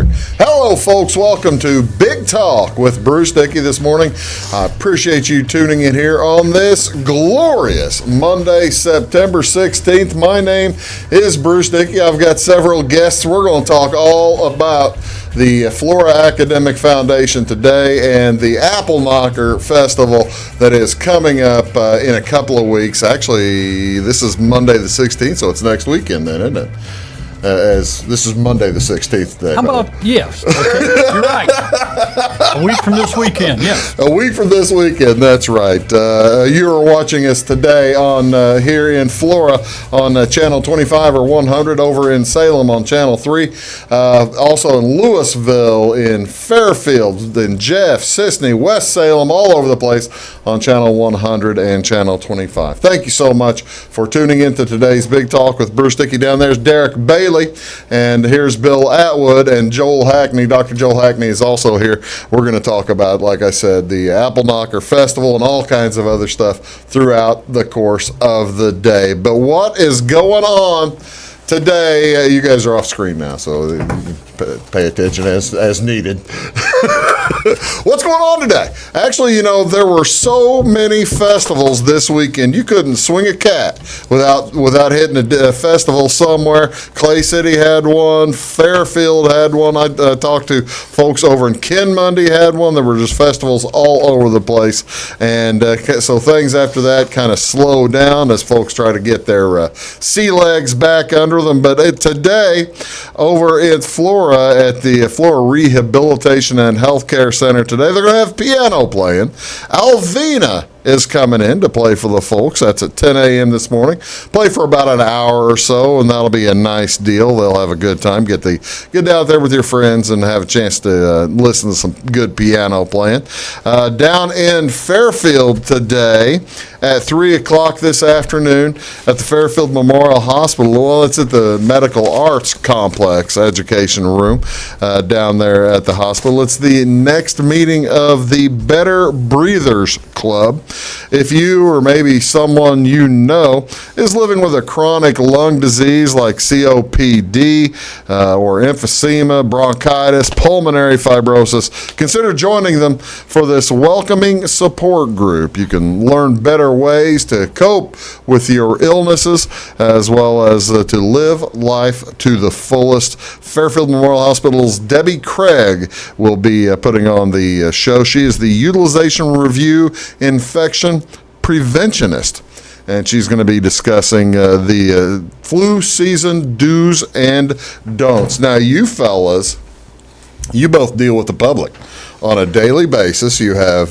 Hello, folks. Welcome to Big Talk with Bruce Dickey this morning. I appreciate you tuning in here on this glorious Monday, September 16th. My name is Bruce Dickey. I've got several guests. We're going to talk all about the Flora Academic Foundation today and the Appleknocker Festival that is coming up in a couple of weeks. Actually, this is Monday the 16th, so it's next weekend then, isn't it? As this is Monday the 16th day. How about, yes, okay, you're right. A week from this weekend, yes. A week from this weekend, that's right. You are watching us today on here in Flora on Channel 25 or 100, over in Salem on Channel 3, also in Louisville, in Fairfield, in Jeff, Sisney, West Salem, all over the place on Channel 100 and Channel 25. Thank you so much for tuning into today's Big Talk with Bruce Dickey. Down there's Derek Bailey. And here's Bill Atwood and Joel Hackney. Dr. Joel Hackney is also here. We're going to talk about, like I said, the Appleknocker Festival and all kinds of other stuff throughout the course of the day. But what is going on today? You guys are off screen now, so pay attention as needed. What's going on today? Actually, there were so many festivals this weekend. You couldn't swing a cat without hitting a festival somewhere. Clay City had one. Fairfield had one. I talked to folks over in Kenmundy had one. There were just festivals all over the place. And so things after that kind of slow down as folks try to get their sea legs back under them. But today, over in Flora at the Flora Rehabilitation and Healthcare Center today, they're going to have piano playing. Alvina is coming in to play for the folks. That's at 10 a.m. this morning. Play for about an hour or so, and that'll be a nice deal. They'll have a good time. Get out there with your friends and have a chance to listen to some good piano playing. Down in Fairfield today at 3 o'clock this afternoon at the Fairfield Memorial Hospital. Well, it's at the Medical Arts Complex Education Room down there at the hospital. It's the next meeting of the Better Breathers Club. If you or maybe someone you know is living with a chronic lung disease like COPD or emphysema, bronchitis, pulmonary fibrosis, consider joining them for this welcoming support group. You can learn better ways to cope with your illnesses as well as to live life to the fullest. Fairfield Memorial Hospital's Debbie Craig will be putting on the show. She is the Utilization Review Infection Preventionist, and she's going to be discussing the flu season do's and don'ts. Now, you fellas, you both deal with the public on a daily basis. You have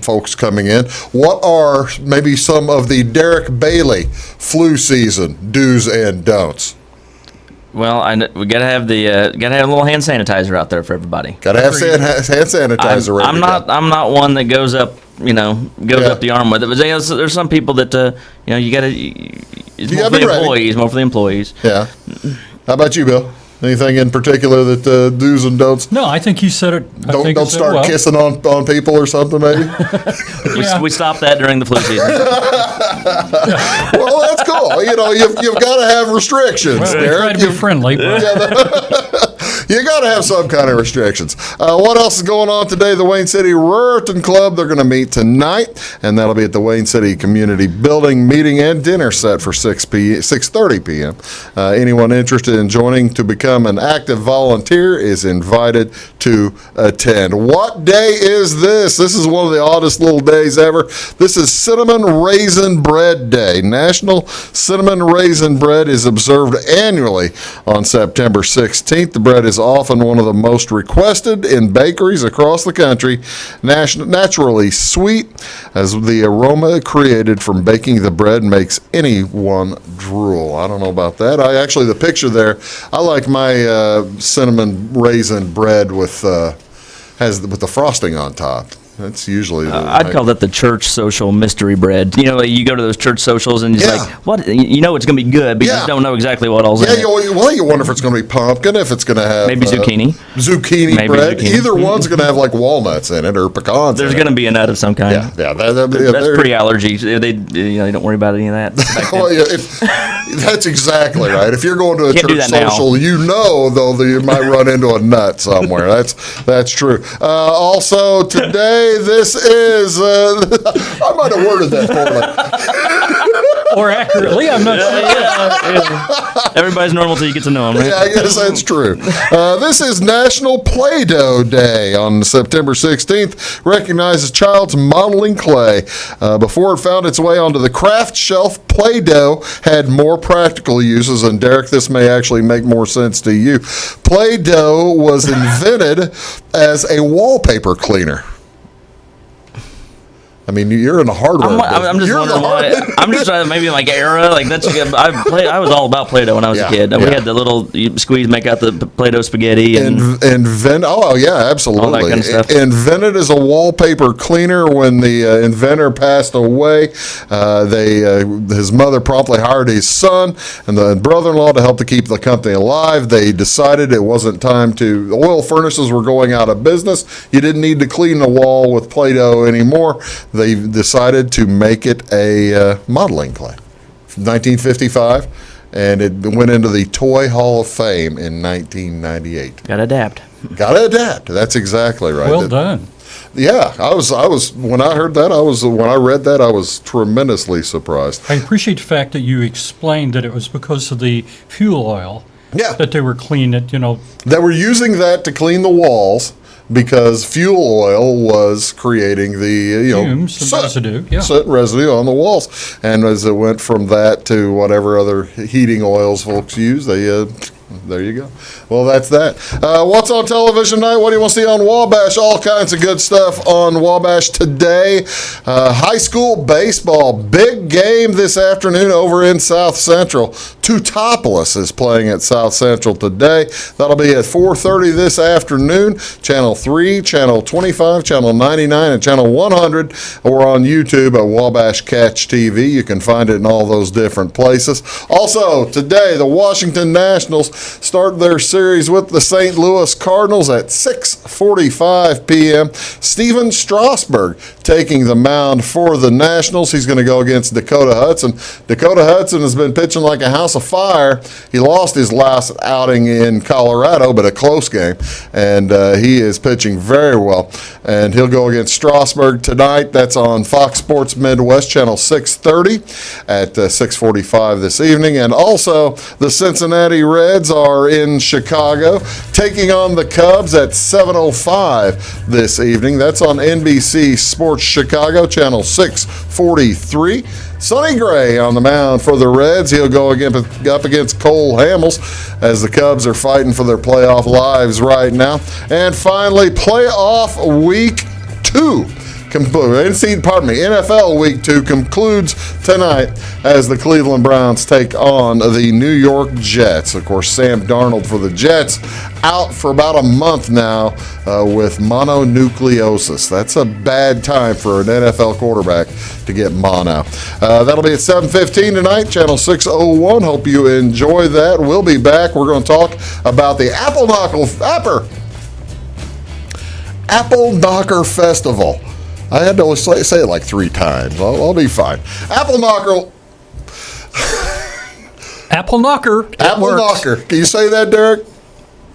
folks coming in. What are maybe some of the Derek Bailey flu season do's and don'ts? Well, we gotta have a little hand sanitizer out there for everybody. Gotta have hand sanitizer. I'm not one that goes up the arm with it. But there's some people that it's more for the employees. Yeah. How about you, Bill? Anything in particular that do's and don'ts? No, I think you said it. Don't start kissing on people or something, maybe? We stopped that during the flu season. Well, that's cool. You've got to have restrictions, well, Derek. Try to be friendly. You got to have some kind of restrictions. What else is going on today? The Wayne City Ruritan Club, they're going to meet tonight, and that'll be at the Wayne City Community Building. Meeting and dinner set for 6:30 p.m. Anyone interested in joining to become an active volunteer is invited to attend. What day is this? This is one of the oddest little days ever. This is Cinnamon Raisin Bread Day. National Cinnamon Raisin Bread is observed annually on September 16th. The bread is often one of the most requested in bakeries across the country. Naturally sweet, as the aroma created from baking the bread makes anyone drool. I don't know about that. The picture there, I like my cinnamon raisin bread with the frosting on top. That's usually. I'd call that the church social mystery bread. You know, like you go to those church socials and it's Yeah. like, what? You know it's going to be good, but you just don't know exactly what all's in it. You wonder if it's going to be pumpkin, if it's going to have Maybe zucchini. Zucchini Maybe bread. zucchini. Either one's going to have like walnuts in it or pecans. There's in going to be a nut of some kind. Yeah. That's pre-allergy. They don't worry about any of that. back then. Well, that's exactly right. If you're going to a Can't do church that now. social, you know though that you might run into a nut somewhere. That's true. Also today, this is. I might have worded that poorly. Or accurately, I'm not sure. Yeah. Everybody's normal till you get to know them, right? Yeah, I guess that's true. This is National Play-Doh Day on September 16th. Recognizes child's modeling clay. Before it found its way onto the craft shelf, Play-Doh had more practical uses. And Derek, this may actually make more sense to you. Play-Doh was invented as a wallpaper cleaner. I mean, you're in the hardware business. I'm just wondering why. I'm just trying to maybe like era like that's. I was all about Play-Doh when I was a kid. We had the little you squeeze, make out the Play-Doh spaghetti and Oh yeah, absolutely. all that kind of stuff. Invented as a wallpaper cleaner. When the inventor passed away, his mother promptly hired his son and the brother-in-law to help to keep the company alive. They decided it wasn't time to. Oil furnaces were going out of business. You didn't need to clean the wall with Play-Doh anymore. They decided to make it a modeling clay. 1955, and it went into the Toy Hall of Fame in 1998. Got to adapt. Got to adapt. That's exactly right. Well done. Yeah, I was when I heard that, when I read that, I was tremendously surprised. I appreciate the fact that you explained that it was because of the fuel oil that they were cleaning it, They were using that to clean the walls because fuel oil was creating the fumes and residue, soot residue on the walls. And as it went from that to whatever other heating oils folks use, there you go. Well, that's that. What's on television tonight? What do you want to see on Wabash? All kinds of good stuff on Wabash today. High school baseball. Big game this afternoon over in South Central. Teutopolis is playing at South Central today. That'll be at 4:30 this afternoon. Channel 3, Channel 25, Channel 99, and Channel 100. Or on YouTube at Wabash Catch TV. You can find it in all those different places. Also, today, the Washington Nationals start their series with the St. Louis Cardinals at 6:45 p.m. Steven Strasburg taking the mound for the Nationals. He's going to go against Dakota Hudson. Dakota Hudson has been pitching like a house of fire. He lost his last outing in Colorado, but a close game, and he is pitching very well. And he'll go against Strasburg tonight. That's on Fox Sports Midwest, Channel 630 at 6:45 this evening. And also, the Cincinnati Reds are in Chicago taking on the Cubs at 7:05 this evening. That's on NBC Sports Chicago, Channel 643. Sonny Gray on the mound for the Reds. He'll go up against Cole Hamels as the Cubs are fighting for their playoff lives right now. And finally, playoff week 2. NFL Week 2 concludes tonight as the Cleveland Browns take on the New York Jets. Of course, Sam Darnold for the Jets out for about a month now with mononucleosis. That's a bad time for an NFL quarterback to get mono. That'll be at 7:15 tonight, Channel 601. Hope you enjoy that. We'll be back. We're going to talk about the Appleknocker Festival. I had to only say it like 3 times. I'll be fine. Appleknocker. Appleknocker. Can you say that, Derek?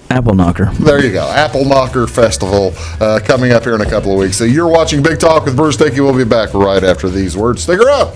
Appleknocker. There you go. Appleknocker Festival coming up here in a couple of weeks. So you're watching Big Talk with Bruce Dickey. We'll be back right after these words. Stick around.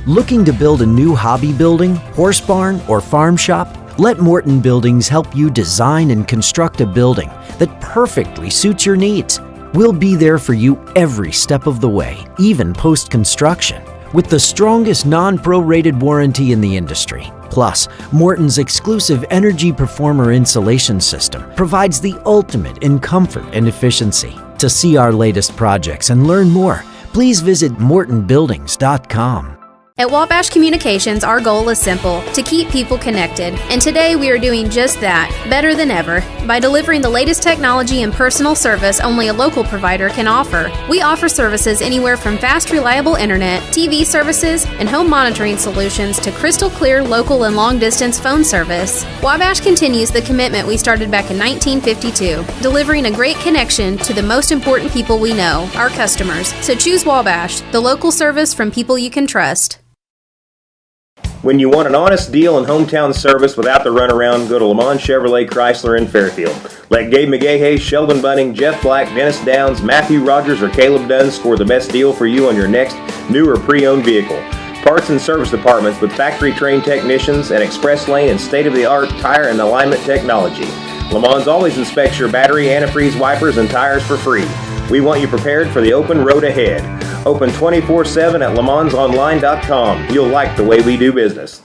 Looking to build a new hobby building, horse barn, or farm shop? Let Morton Buildings help you design and construct a building that perfectly suits your needs. We'll be there for you every step of the way, even post-construction, with the strongest non-prorated warranty in the industry. Plus, Morton's exclusive Energy Performer insulation system provides the ultimate in comfort and efficiency. To see our latest projects and learn more, please visit mortonbuildings.com. At Wabash Communications, our goal is simple, to keep people connected. And today we are doing just that, better than ever, by delivering the latest technology and personal service only a local provider can offer. We offer services anywhere from fast, reliable internet, TV services, and home monitoring solutions to crystal clear local and long-distance phone service. Wabash continues the commitment we started back in 1952, delivering a great connection to the most important people we know, our customers. So choose Wabash, the local service from people you can trust. When you want an honest deal and hometown service without the runaround, go to Lamont Chevrolet Chrysler in Fairfield. Let Gabe McGahey, Sheldon Bunning, Jeff Black, Dennis Downs, Matthew Rogers, or Caleb Dunn score the best deal for you on your next new or pre-owned vehicle. Parts and service departments with factory-trained technicians and express lane and state-of-the-art tire and alignment technology. Lamont always inspects your battery, antifreeze, wipers, and tires for free. We want you prepared for the open road ahead. Open 24/7 at LeMansOnline.com. You'll like the way we do business.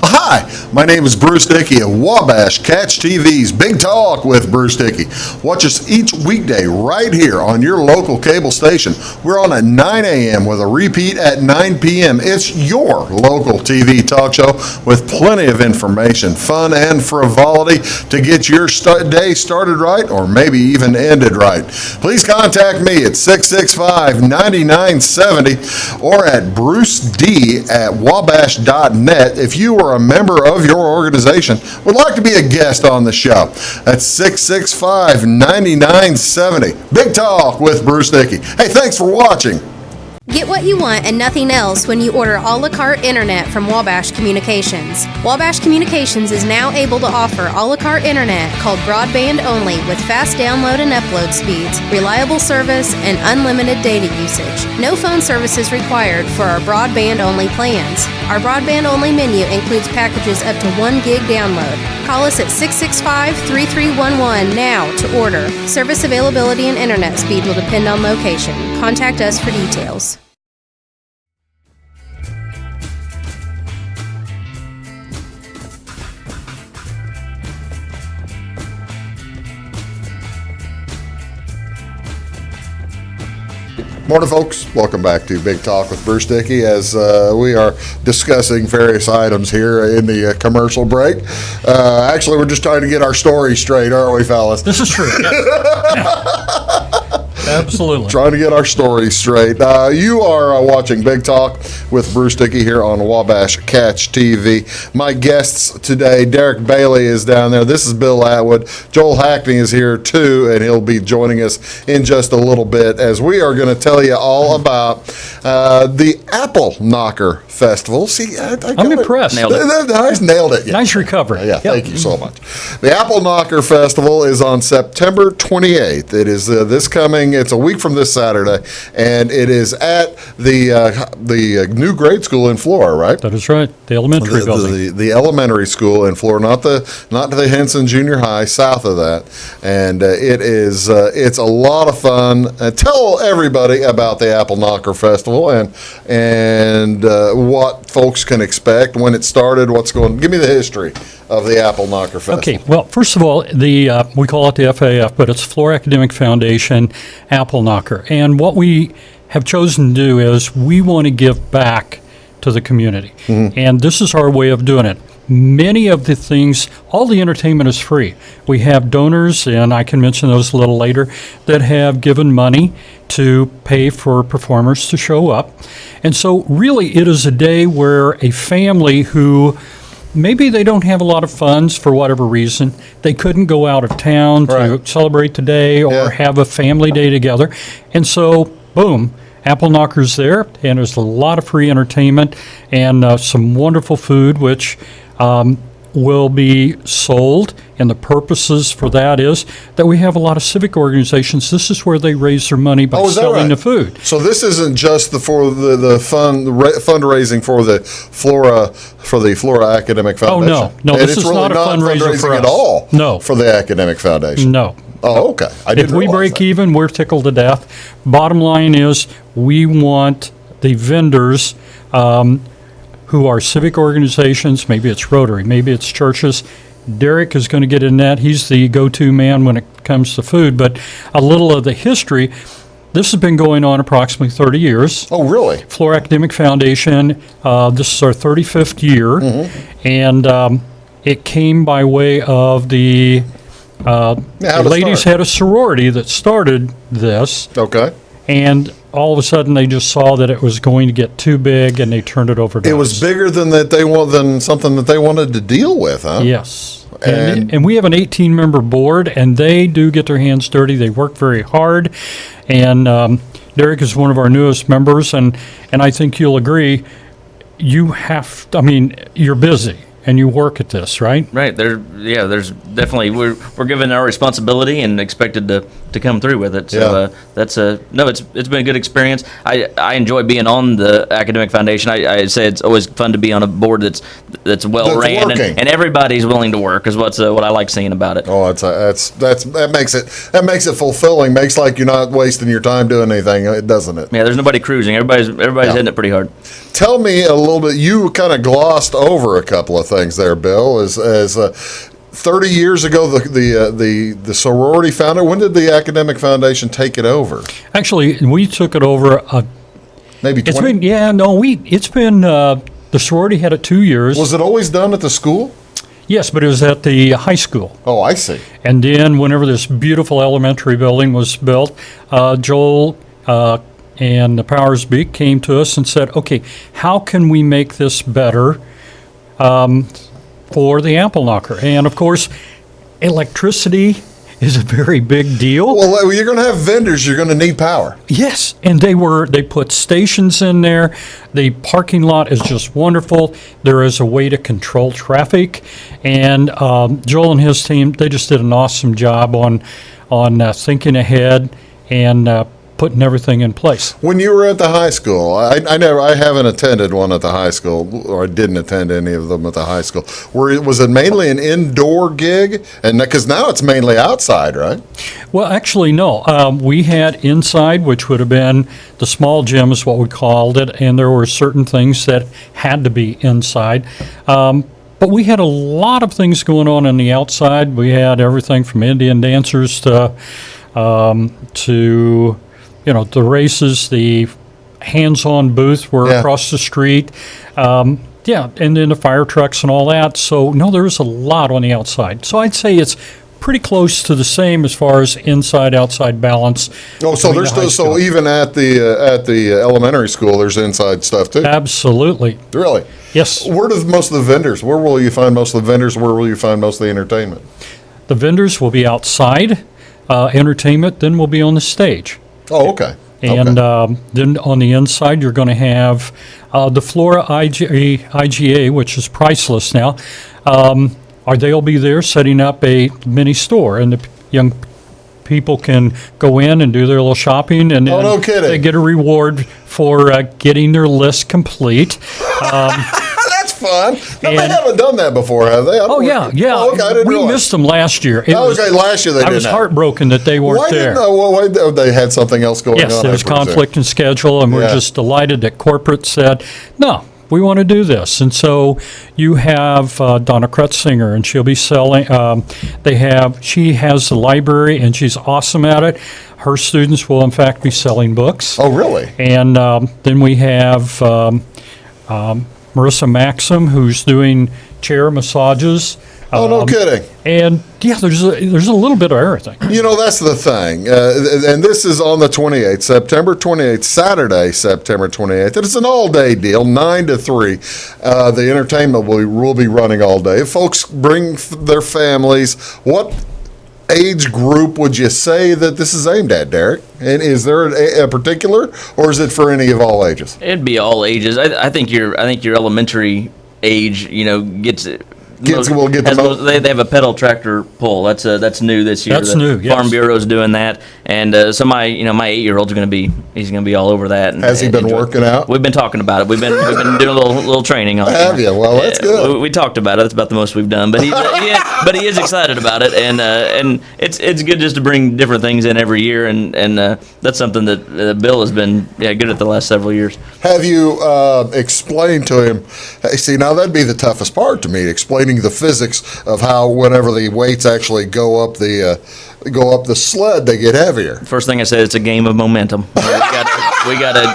Hi, my name is Bruce Dickey of Wabash Catch TV's Big Talk with Bruce Dickey. Watch us each weekday right here on your local cable station. We're on at 9 a.m. with a repeat at 9 p.m. It's your local TV talk show with plenty of information, fun, and frivolity to get your day started right or maybe even ended right. Please contact me at 665-9970 or at bruced@wabash.net if you are a member of your organization would like to be a guest on the show. That's 665-9970. Big Talk with Bruce Dickey. Hey, thanks for watching. Get what you want and nothing else when you order a la carte internet from Wabash Communications. Wabash Communications is now able to offer a la carte internet called broadband only with fast download and upload speeds, reliable service, and unlimited data usage. No phone service is required for our broadband only plans. Our broadband only menu includes packages up to 1 gig download. Call us at 665-3311 now to order. Service availability and internet speed will depend on location. Contact us for details. Morning, folks. Welcome back to Big Talk with Bruce Dickey as we are discussing various items here in the commercial break. Actually, we're just trying to get our story straight, aren't we, fellas? This is true. Yes. Absolutely. Trying to get our story straight. You are watching Big Talk with Bruce Dickey here on Wabash Catch TV. My guests today, Derek Bailey is down there. This is Bill Atwood. Joel Hackney is here too, and he'll be joining us in just a little bit as we are going to tell you all about the Appleknocker Festival. See, I'm impressed. Nailed it. I nailed it. Yeah. Nice recovery. Yeah, thank you so much. The Appleknocker Festival is on September 28th. It is this coming. It's a week from this Saturday, and it is at the new grade school in Flora, right? That is right. The elementary building. The elementary school in Flora, not the Henson Junior High, south of that. And it's a lot of fun. Tell everybody about the Appleknocker Festival and what folks can expect, when it started, what's going. Give me the history of the Appleknocker Festival. Okay, well, first of all, we call it the FAF, but it's Flora Academic Foundation Appleknocker. And what we have chosen to do is we want to give back to the community. Mm-hmm. And this is our way of doing it. Many of the things, all the entertainment is free. We have donors, and I can mention those a little later, that have given money to pay for performers to show up. And so really it is a day where a family who maybe they don't have a lot of funds for whatever reason, they couldn't go out of town to celebrate the day or have a family day together. And so, boom, Appleknocker's there, and there's a lot of free entertainment and some wonderful food, which will be sold, and the purposes for that is that we have a lot of civic organizations. This is where they raise their money by selling the food. So this isn't just for the fundraising for the Flora Academic Foundation. Oh no, this is really not a fundraiser for us at all. No, for the Academic Foundation. No. Oh, okay. If we break even, we're tickled to death. Bottom line is we want the vendors who are civic organizations, maybe it's Rotary, maybe it's churches. Derek is going to get in that. He's the go-to man when it comes to food. But a little of the history, this has been going on approximately 30 years. Oh, really? Flora Academic Foundation, this is our 35th year, and it came by way of the ladies start? had a sorority that started this, Okay. and all of a sudden they just saw that it was going to get too big, and they turned it over to It us. was bigger than than something that they wanted to deal with, huh? Yes. And- And we have an 18-member board, and they do get their hands dirty. They work very hard. And Derek is one of our newest members, and I think you'll agree, you're busy, and you work at this, right? Right. There's definitely we're given our responsibility and expected to come through with it. So it's been a good experience. I enjoy being on the Academic Foundation. I say it's always fun to be on a board that's well ran working. and everybody's willing to work is what I like seeing about it. Oh, that makes it fulfilling. Makes like you're not wasting your time doing anything, doesn't it? Yeah, there's nobody cruising. Everybody's hitting it pretty hard. Tell me a little bit. You kind of glossed over a couple of things there, Bill. As 30 years ago, the sorority founder. When did the Academic Foundation take it over? Actually, we took it over. Maybe 20? It's been the sorority had it 2 years. Was it always done at the school? Yes, but it was at the high school. Oh, I see. And then whenever this beautiful elementary building was built, Joel and the Powers Beak came to us and said, okay, how can we make this better for the Appleknocker? And of course, electricity is a very big deal. Well, you're going to have vendors. You're going to need power. Yes, and they put stations in there. The parking lot is just wonderful. There is a way to control traffic, and Joel and his team, they just did an awesome job on thinking ahead and putting everything in place. When you were at the high school, I haven't attended one at the high school, or I didn't attend any of them at the high school. Was it mainly an indoor gig? And because now it's mainly outside, right? Well, actually, no. We had inside, which would have been the small gym is what we called it, and there were certain things that had to be inside. But we had a lot of things going on the outside. We had everything from Indian dancers to the races. The hands-on booth were across the street. And then the fire trucks and all that. So, no, there's a lot on the outside. So I'd say it's pretty close to the same as far as inside-outside balance. Oh, so there's so even at the elementary school, there's inside stuff too. Absolutely. Really? Yes. Where do most of the vendors? Where will you find most of the vendors? Where will you find most of the entertainment? The vendors will be outside. Entertainment then will be on the stage. Oh, okay. And then on the inside, you're going to have the Flora IGA, which is priceless now. They'll be there setting up a mini store, and the young people can go in and do their little shopping, and then no kidding. they get a reward for getting their list complete. That's fun. They haven't done that before, have they? Oh, yeah. Oh, okay, I didn't we realize. missed them last year. Last year they didn't. I was heartbroken that they weren't there. Why they had something else going on? Yes, there's conflict in schedule, and we're just delighted that corporate said, no, we want to do this. And so you have Donna Kretzinger, and she'll be selling. She has the library, and she's awesome at it. Her students will, in fact, be selling books. Oh, really? And then we have Marissa Maxim, who's doing chair massages. Oh, no kidding. And there's a little bit of everything. That's the thing. And this is on the 28th, September 28th, Saturday, September 28th. It's an all-day deal, 9 to 3. The entertainment will be running all day. If folks bring their families, what age group would you say that this is aimed at, Derek? And is there a particular, or is it for any of all ages? It'd be all ages. I think your elementary age, gets it. Kids will get the most. They have a pedal tractor pull. That's new this year. That's the new, yes. Farm Bureau's doing that, and so my 8-year-old's going to be all over that. And, Has he been working out? We've been talking about it. We've been doing a little training on it. Have you? Well, that's good. We talked about it. That's about the most we've done. But he is excited about it, and it's good just to bring different things in every year, and that's something that Bill has been good at the last several years. Have you explained to him? See, now that'd be the toughest part to me, explaining the physics of how whenever the weights actually go up the go up the sled, they get heavier. First thing I said, it's a game of momentum. We gotta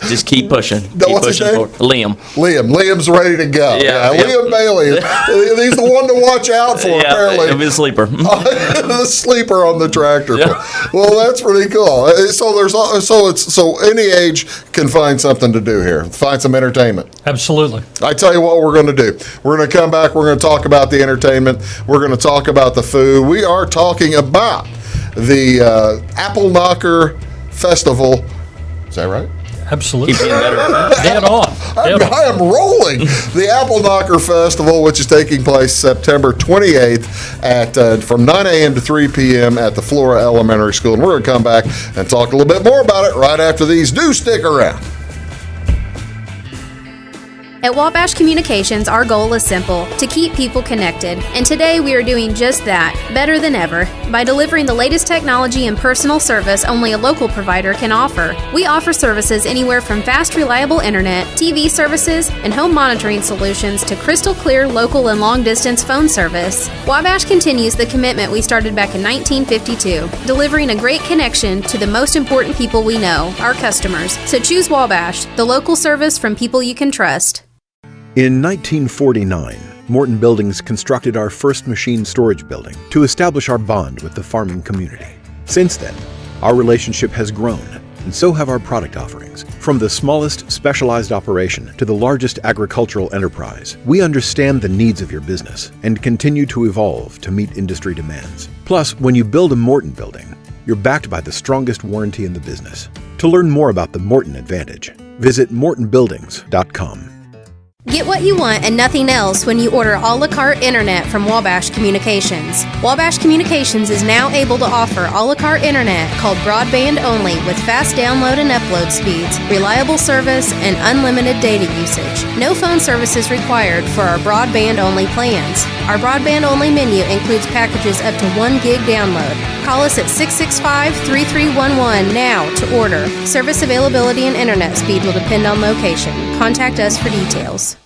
just keep pushing. Keep What's his pushing name? forward. Liam's ready to go. Yeah, Liam Bailey. He's the one to watch out for, apparently. It'll be a sleeper. The sleeper on the tractor. Yeah. Well, that's pretty cool. So any age can find something to do here. Find some entertainment. Absolutely. I tell you what we're going to do. We're going to come back. We're going to talk about the entertainment. We're going to talk about the food. We are talking about the Appleknocker Festival. Is that right? Absolutely. Keep getting better. Dead on. Dead on. I am rolling. The Appleknocker Festival, which is taking place September 28th at from 9 a.m. to 3 p.m. at the Flora Elementary School. And we're going to come back and talk a little bit more about it right after these. Do stick around. At Wabash Communications, our goal is simple: to keep people connected. And today we are doing just that, better than ever, by delivering the latest technology and personal service only a local provider can offer. We offer services anywhere from fast, reliable internet, TV services, and home monitoring solutions to crystal clear local and long-distance phone service. Wabash continues the commitment we started back in 1952, delivering a great connection to the most important people we know, our customers. So choose Wabash, the local service from people you can trust. In 1949, Morton Buildings constructed our first machine storage building to establish our bond with the farming community. Since then, our relationship has grown, and so have our product offerings. From the smallest specialized operation to the largest agricultural enterprise, we understand the needs of your business and continue to evolve to meet industry demands. Plus, when you build a Morton building, you're backed by the strongest warranty in the business. To learn more about the Morton Advantage, visit mortonbuildings.com. Get what you want and nothing else when you order a la carte internet from Wabash Communications. Wabash Communications is now able to offer a la carte internet called broadband only with fast download and upload speeds, reliable service, and unlimited data usage. No phone services required for our broadband only plans. Our broadband only menu includes packages up to 1 gig download. Call us at 665-3311 now to order. Service availability and internet speed will depend on location. Contact us for details.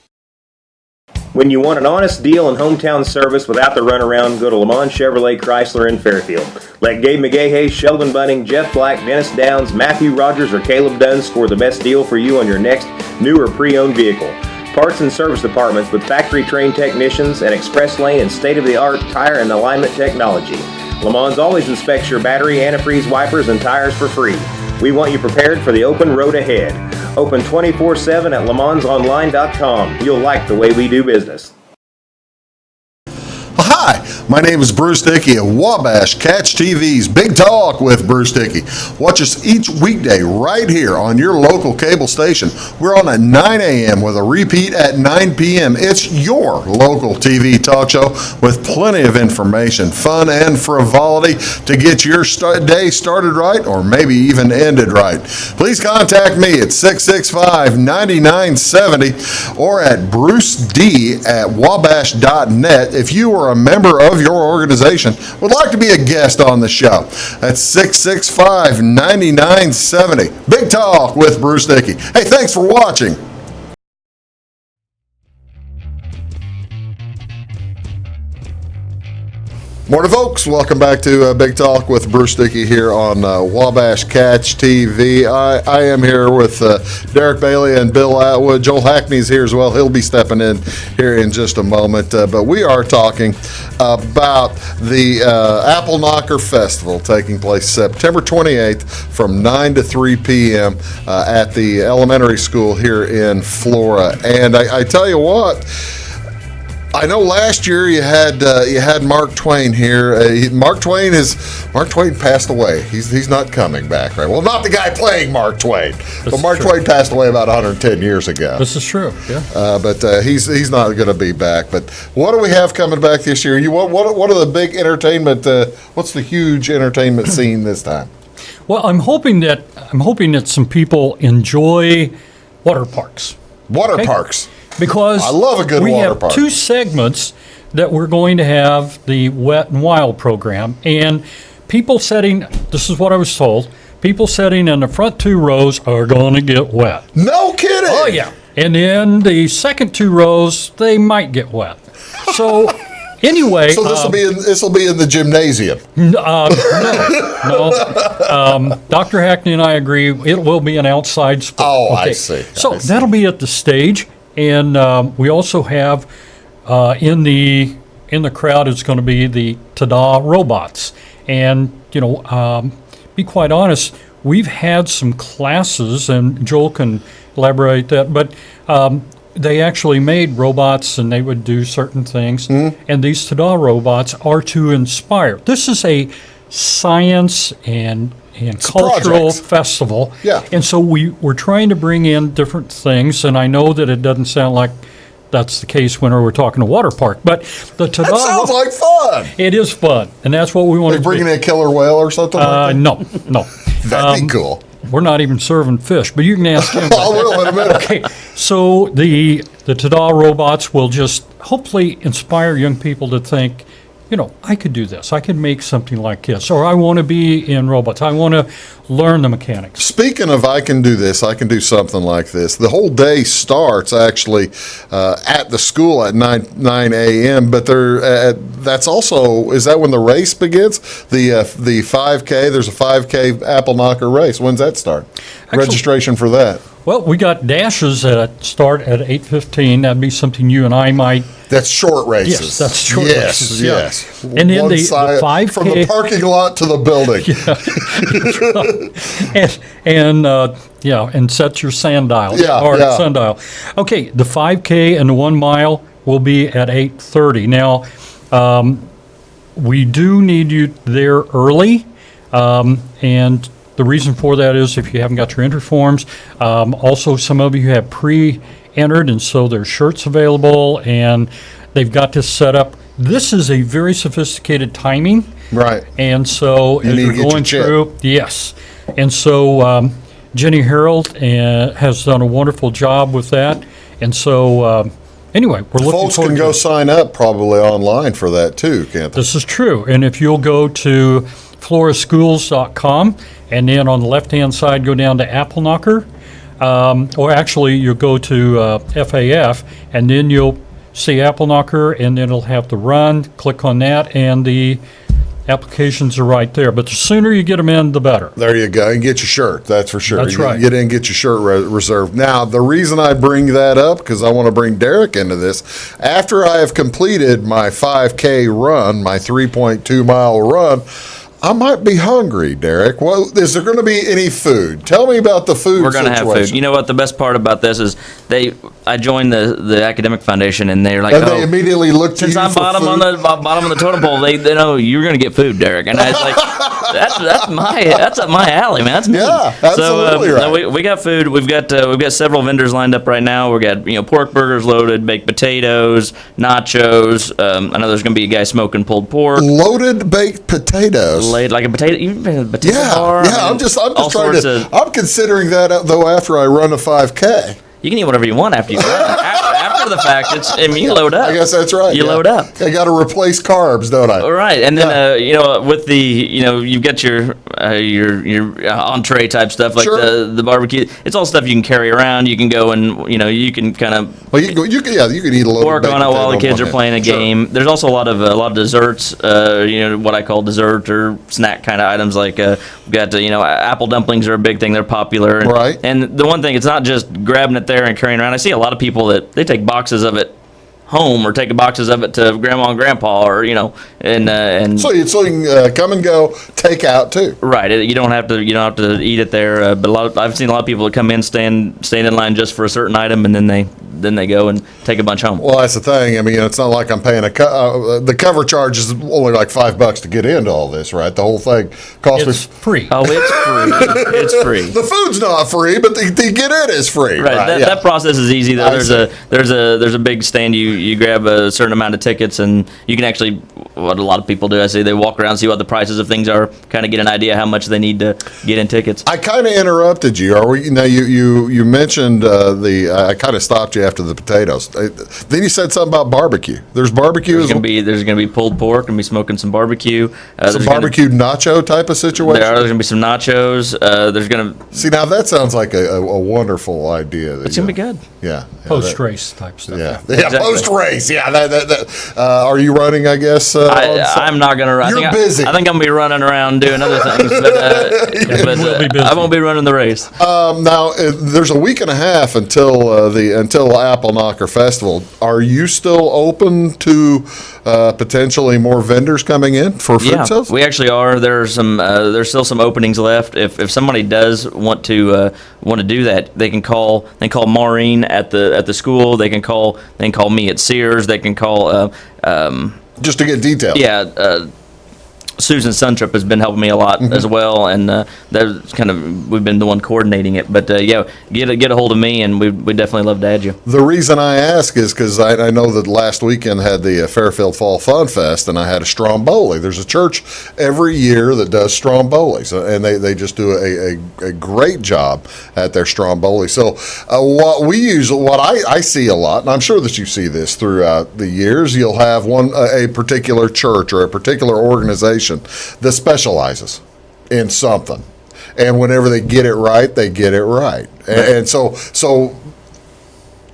When you want an honest deal and hometown service without the runaround, go to Lamont Chevrolet Chrysler in Fairfield. Let Gabe McGahey, Sheldon Bunning, Jeff Black, Dennis Downs, Matthew Rogers, or Caleb Dunn score the best deal for you on your next new or pre-owned vehicle. Parts and service departments with factory-trained technicians and express lane and state-of-the-art tire and alignment technology. Lamont always inspects your battery, antifreeze, wipers, and tires for free. We want you prepared for the open road ahead. Open 24/7 at LeMansOnline.com. You'll like the way we do business. Hi, my name is Bruce Dickey of Wabash Catch TV's Big Talk with Bruce Dickey. Watch us each weekday right here on your local cable station. We're on at 9 a.m. with a repeat at 9 p.m. It's your local TV talk show with plenty of information, fun, and frivolity to get your day started right or maybe even ended right. Please contact me at 665-9970 or at bruced@wabash.net if you are a member of your organization would like to be a guest on the show. That's 665-9970. Big Talk with Bruce Dickey. Hey, thanks for watching. Morning, folks. Welcome back to Big Talk with Bruce Dickey here on Wabash Catch TV. I am here with Derek Bailey and Bill Atwood. Joel Hackney's here as well. He'll be stepping in here in just a moment. But we are talking about the Appleknocker Festival taking place September 28th from 9 to 3 p.m. At the elementary school here in Flora. And I tell you what, I know last year you had Mark Twain here. Mark Twain passed away. He's not coming back, right? Well, not the guy playing Mark Twain, but Mark Twain passed away about 110 years ago. This is true. Yeah. But he's not going to be back. But what do we have coming back this year? What are the big entertainment? What's the huge entertainment scene this time? Well, I'm hoping that some people enjoy water parks. Water parks. Because I love a good water park. We have two segments that we're going to have the Wet and Wild program. And people sitting, this is what I was told, people sitting in the front 2 rows are going to get wet. No kidding. Oh, yeah. And then the second 2 rows, they might get wet. So Anyway, So this will be in the gymnasium. no. Dr. Hackney and I agree it will be an outside sport. Oh, I see. So I see. that'll be at the stage, and we also have in the crowd is going to be the Tada robots, and be quite honest, we've had some classes, and Joel can elaborate that, but. They actually made robots and they would do certain things. And these Tada robots are to inspire. This is a science and cultural project. festival. Yeah. And so we're trying to bring in different things. And I know that it doesn't sound like that's the case when we're talking a water park. But the Tada That sounds like fun. it is fun. And that's what we want They're to bringing in a killer whale or something like that? No. That'd be cool. We're not even serving fish, but you can ask him. I will in a minute. Okay, so the Tada robots will just hopefully inspire young people to think, I could do this. I could make something like this. Or I want to be in robots. I want to learn the mechanics. Speaking of I can do this, I can do something like this. The whole day starts actually at the school at 9 a.m., but that's also, is that when the race begins? The 5K, there's a 5K Appleknocker race. When's that start? Registration for that. Well, we got dashes that start at 8:15. That'd be something you and I might. That's short races. Yes, that's short races. Yeah. Yes. And then the 5K. From the parking lot to the building. and set your sundial. Yeah. Sundial. Okay, the 5K and the 1 mile will be at 8:30. Now, we do need you there early, and the reason for that is if you haven't got your entry forms. Also, some of you have pre-entered, and so there's shirts available, and they've got this set up. This is a very sophisticated timing. Right. And so You as need to we're get your going chip. through, yes. And so Jenny Harold has done a wonderful job with that. And so anyway, we're looking Folks forward can to go it. sign up probably online for that too, can't they? This is true. And if you'll go to floraschools.com, and then on the left-hand side, go down to Appleknocker, or actually you'll go to FAF, and then you'll see Appleknocker, and then it'll have the run. Click on that, and the applications are right there. But the sooner you get them in, the better. There you go. And get your shirt. That's for sure. That's right. Get in, get your shirt reserved. Now, the reason I bring that up, because I want to bring Derek into this, after I have completed my 5K run, my 3.2 mile run, I might be hungry, Derek. Well, is there going to be any food? Tell me about the food We're going to have situation. food. You know what? The best part about this is I joined the Academic Foundation, and they're like, And they immediately looked to since you I'm for bottom food? on the bottom of the totem pole, they know you're going to get food, Derek. And I was like, that's up my alley, man. That's me. Yeah, absolutely so, right. we got food. We've got several vendors lined up right now. We got pork burgers loaded, baked potatoes, nachos. I know there's going to be a guy smoking pulled pork. Loaded baked potatoes. Laid like a potato. You've been to a potato Yeah, bar. yeah. I mean, I'm just all trying sorts to. of- I'm considering that though after I run a 5K. You can eat whatever you want after you run. After the fact, you load up. I guess that's right. You yeah. load up. I got to replace carbs, don't I? All right, and then with the you've got your entree type stuff like Sure. the barbecue. It's all stuff you can carry around. You can go and you can kind of Well, you can eat a little. work on it while the kids are playing a game. There's also a lot of desserts. What I call dessert or snack kind of items like we've got apple dumplings are a big thing. They're popular. Right. And the one thing, it's not just grabbing it there and carrying around. I see a lot of people that they take boxes of it home or take boxes of it to grandma and grandpa or and So you can come and go, take out too. right, you don't have to eat it there, but I've seen a lot of people that come in stand in line just for a certain item and then they go and take a bunch home. Well, that's the thing. I mean, it's not like I'm paying the cover charge is only like $5 to get into all this, right? The whole thing costs It's me. free. Oh, it's free. It's free. The food's not free, but the get in is free. Right, yeah. that process is easy though. I There's a big stand. You grab a certain amount of tickets, and you can actually, what a lot of people do, I say they walk around, see what the prices of things are, kind of get an idea how much they need to get in tickets. I kind of interrupted you. Are we? Now you mentioned I kind of stopped you after the potatoes. Then you said something about barbecue. There's barbecue. There's gonna be pulled pork, and be smoking some barbecue. Some barbecue nacho type of situation. There's gonna be some nachos. There's gonna See, now that sounds like a wonderful idea. it's gonna be good. Yeah. Post-race type stuff. Yeah. Exactly. first race. Yeah. Are you running, I guess? I'm not going to run. You're busy. I think I'm going to be running around doing other things, but we'll be busy. I won't be running the race. Now, there's a week and a half until Appleknocker Festival. Are you still open to potentially more vendors coming in for food sales? We actually are. There's still some openings left. If somebody does want to do that, they can call Maureen at the school. They can call me at Sears. They can call just to get details. Yeah. Susan Suntrip has been helping me a lot as well, and that's we've been the one coordinating it. But get a hold of me, and we definitely love to add you. The reason I ask is because I know that last weekend had the Fairfield Fall Fun Fest, and I had a Stromboli. There's a church every year that does Strombolis, and they just do a great job at their Stromboli. So what I see a lot, and I'm sure that you see this throughout the years, you'll have a particular church or a particular organization that specializes in something, and whenever they get it right, they get it right. And so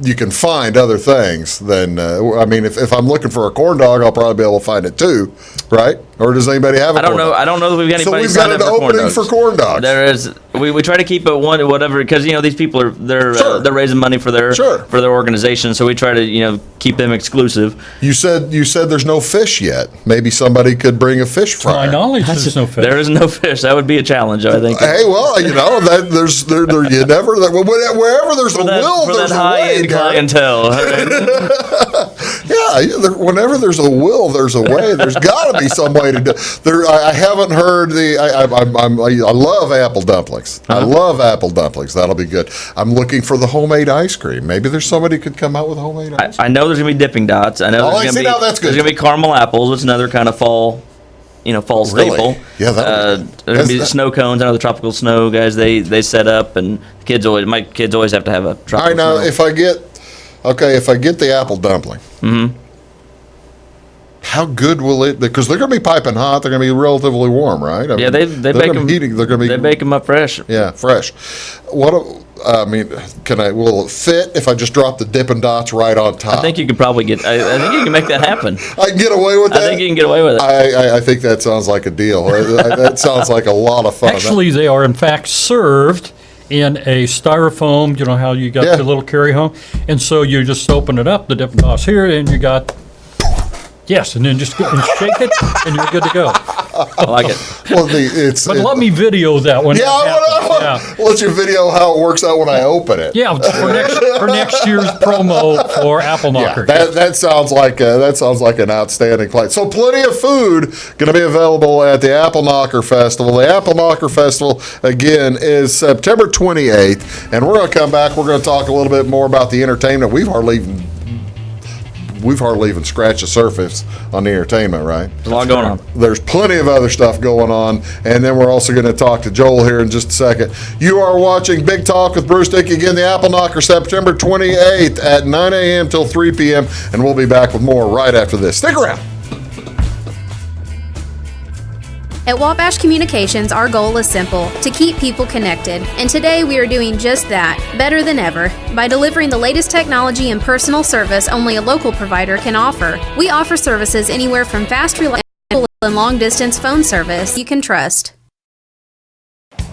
you can find other things than if I'm looking for a corn dog, I'll probably be able to find it too, right? Or does anybody have a corn dog? I don't know that we've got anybody. So we've got an opening for corn dogs. There is. We try to keep it whatever, because these people they're raising money for their organization, so we try to keep them exclusive. You said there's no fish yet. Maybe somebody could bring a fish fryer. To my knowledge, there's no fish. There is no fish. That would be a challenge, I think. Hey, well, wherever there's a will, there's a way. Clientele. Yeah, whenever there's a will, there's a way. There's got to be some way to do. I haven't heard I love apple dumplings. I love apple dumplings. That'll be good. I'm looking for the homemade ice cream. Maybe there's somebody could come out with homemade ice cream. I know there's gonna be dipping dots. I know there's gonna be caramel apples, which is another kind of fall. Fall staple. Yeah, there's gonna be snow cones. I know the tropical snow guys. They set up, and my kids always have to have a tropical. All right, now snow. if I get the apple dumpling, how good will it? Because they're going to be piping hot. They're going to be relatively warm, right? They bake them. They bake them up fresh. Yeah, fresh. Will it fit if I just drop the Dippin' Dots right on top? I think you could probably get. I think you can make that happen. I can get away with that. I think you can get away with it. I think that sounds like a deal. That sounds like a lot of fun. Actually, they are in fact served in a styrofoam. You know how you got your little carry home, and so you just open it up, the Dippin' Dots here, and you got. Yes, and then just go and shake it, and you're good to go. I like it. Well, let me video that one. I'll let you video how it works out when I open it. Yeah, for next year's promo for Appleknocker. Yeah, that sounds like an outstanding plan. So plenty of food going to be available at the Appleknocker Festival. The Appleknocker Festival again is September 28th, and we're going to come back. We're going to talk a little bit more about the entertainment. We've hardly even scratched the surface on the entertainment, right? There's a lot going on. There's plenty of other stuff going on, and then we're also going to talk to Joel here in just a second. You are watching Big Talk with Bruce Dickey. Again, the Appleknocker, September 28th at 9 a.m. till 3 p.m., and we'll be back with more right after this. Stick around. At Wabash Communications, our goal is simple: to keep people connected. And today we are doing just that, better than ever, by delivering the latest technology and personal service only a local provider can offer. We offer services anywhere from fast, reliable, and long-distance phone service you can trust.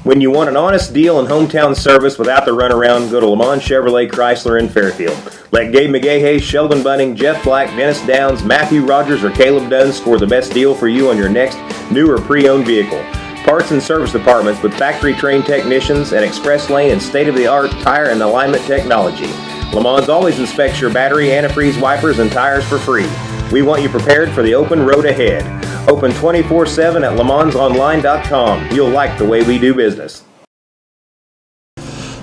When you want an honest deal and hometown service without the runaround, go to Lamont Chevrolet Chrysler in Fairfield. Let Gabe McGahey, Sheldon Bunning, Jeff Black, Dennis Downs, Matthew Rogers, or Caleb Dunn score the best deal for you on your next new or pre-owned vehicle. Parts and service departments with factory-trained technicians and express lane and state-of-the-art tire and alignment technology. Lamont always inspects your battery, antifreeze, wipers, and tires for free. We want you prepared for the open road ahead. Open 24/7 at LeMansOnline.com. You'll like the way we do business.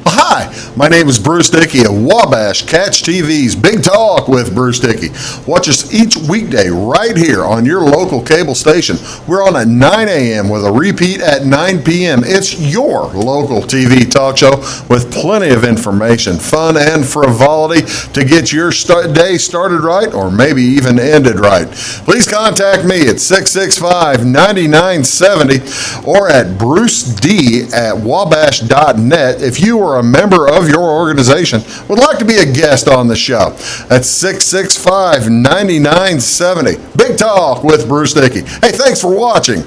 Hi, my name is Bruce Dickey of Wabash Catch TV's Big Talk with Bruce Dickey. Watch us each weekday right here on your local cable station. We're on at 9 a.m. with a repeat at 9 p.m. It's your local TV talk show with plenty of information, fun, and frivolity to get your day started right or maybe even ended right. Please contact me at 665-9970 or at bruced@wabash.net if you are a member of your organization would like to be a guest on the show. That's 665-9970. Big Talk with Bruce Dickey. Hey, thanks for watching.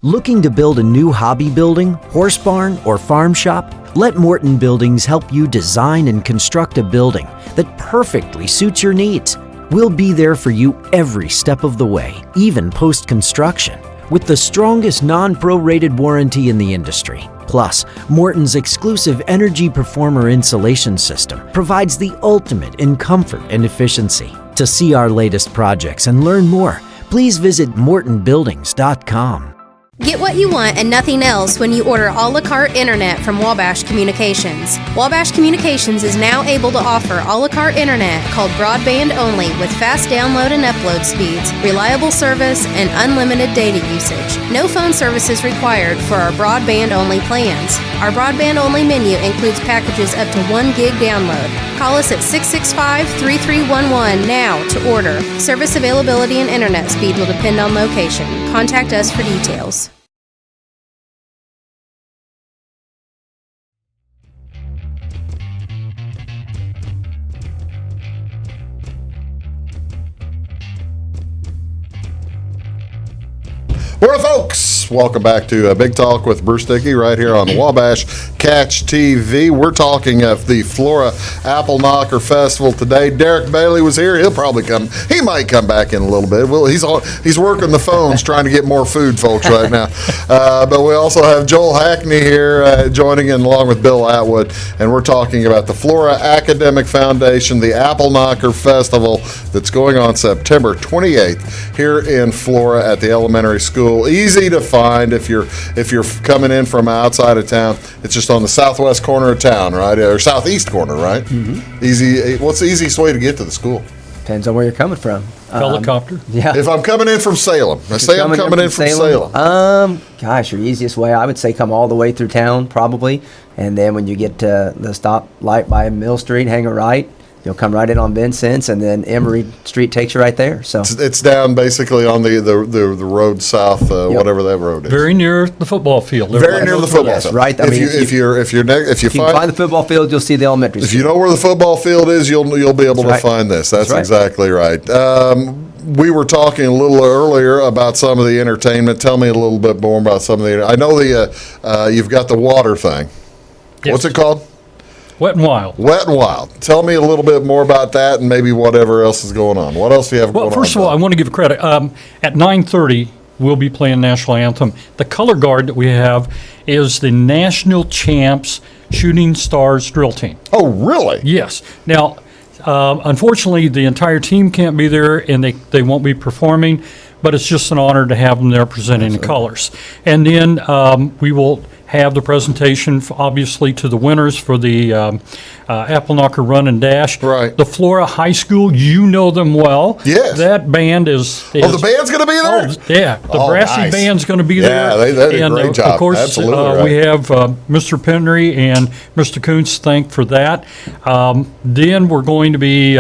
Looking to build a new hobby building, horse barn, or farm shop? Let Morton Buildings help you design and construct a building that perfectly suits your needs. We'll be there for you every step of the way, even post-construction, with the strongest non-prorated warranty in the industry. Plus, Morton's exclusive Energy Performer insulation system provides the ultimate in comfort and efficiency. To see our latest projects and learn more, please visit mortonbuildings.com. Get what you want and nothing else when you order a la carte internet from Wabash Communications. Wabash Communications is now able to offer a la carte internet called broadband only with fast download and upload speeds, reliable service, and unlimited data usage. No phone service is required for our broadband only plans. Our broadband only menu includes packages up to 1 gig download. Call us at 665-3311 now to order. Service availability and internet speed will depend on location. Contact us for details. Well, folks, welcome back to Big Talk with Bruce Dickey right here on Wabash Catch TV. We're talking of the Flora Appleknocker Festival today. Derek Bailey was here. He'll probably come. He might come back in a little bit. Well, he's working the phones trying to get more food, folks, right now. But we also have Joel Hackney here joining in along with Bill Atwood, and we're talking about the Flora Academic Foundation, the Appleknocker Festival that's going on September 28th here in Flora at the elementary school. Easy to find if you're coming in from outside of town. It's just on the southwest corner of town, right, or southeast corner, right? Mm-hmm. Easy. What's the easiest way to get to the school? Depends on where you're coming from. Helicopter? Yeah. If I'm coming in from Salem, I'm coming in from Salem. Gosh, your easiest way, I would say come all the way through town, probably. And then when you get to the stop light by Mill Street, hang a right. You'll come right in on Vincent's, and then Emory Street takes you right there. So it's down basically on the road south, whatever that road is. Very near the football field. Very near the football field. Right. If you find the football field, you'll see the elementary school. If you know where the football field is, you'll be able to find this. That's exactly right. We were talking a little earlier about some of the entertainment. Tell me a little bit more about some of the. I know you've got the water thing. Yes. What's it called? Wet and Wild. Wet and Wild. Tell me a little bit more about that and maybe whatever else is going on. What else do you have going on? Well, first of all, I want to give credit. At 9:30, we'll be playing National Anthem. The color guard that we have is the National Champs Shooting Stars drill team. Oh, really? Yes. Now, unfortunately, the entire team can't be there, and they won't be performing, but it's just an honor to have them there presenting the colors. And then we will have the presentation, obviously, to the winners for the Appleknocker Run and Dash. Right. The Flora High School, you know them well. Yes. That band is the band's going to be there? Oh, yeah. The brassy nice. band's going to be there. Yeah, they did a great job. Of course, Absolutely we have Mr. Penry and Mr. Kuntz thanked for that. Then we're going to be